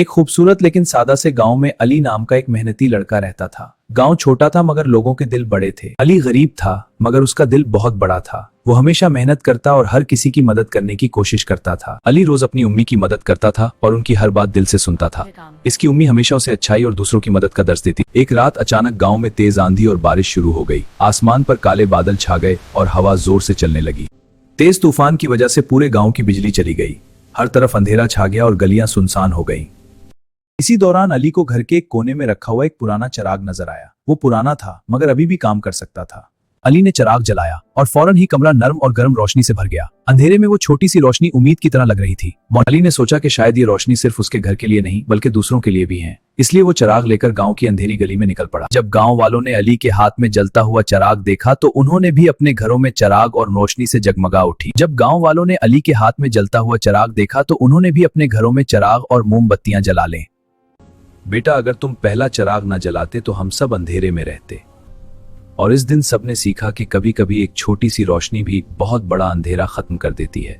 एक खूबसूरत लेकिन सादा से गांव में अली नाम का एक मेहनती लड़का रहता था। गांव छोटा था मगर लोगों के दिल बड़े थे। अली गरीब था मगर उसका दिल बहुत बड़ा था। वो हमेशा मेहनत करता और हर किसी की मदद करने की कोशिश करता था। अली रोज अपनी उम्मी की मदद करता था और उनकी हर बात दिल से सुनता था। इसकी उम्मी हमेशा उसे अच्छाई और दूसरों की मदद का दर्श देती। एक रात अचानक गाँव में तेज आंधी और बारिश शुरू हो गई। आसमान पर काले बादल छा गए और हवा जोर से चलने लगी। तेज तूफान की वजह से पूरे गाँव की बिजली चली गई। हर तरफ अंधेरा छा गया और गलियां सुनसान हो गईं। इसी दौरान अली को घर के एक कोने में रखा हुआ एक पुराना चिराग नजर आया। वो पुराना था मगर अभी भी काम कर सकता था। अली ने चिराग जलाया और फौरन ही कमरा नर्म और गर्म रोशनी से भर गया। अंधेरे में वो छोटी सी रोशनी उम्मीद की तरह लग रही थी। अली ने सोचा कि शायद ये रोशनी सिर्फ उसके घर के लिए नहीं बल्कि दूसरों के लिए भी है। इसलिए वो चिराग लेकर गांव की अंधेरी गली में निकल पड़ा। जब गांव वालों ने अली के हाथ में जलता हुआ चिराग देखा तो उन्होंने भी अपने घरों में चिराग और रोशनी से जगमगा उठी। जब गांव वालों ने अली के हाथ में जलता हुआ चिराग देखा तो उन्होंने भी अपने घरों में चिराग और मोमबत्तियां जला लें। बेटा, अगर तुम पहला चिराग न जलाते तो हम सब अंधेरे में रहते। और इस दिन सबने सीखा कि कभी कभी एक छोटी सी रोशनी भी बहुत बड़ा अंधेरा खत्म कर देती है।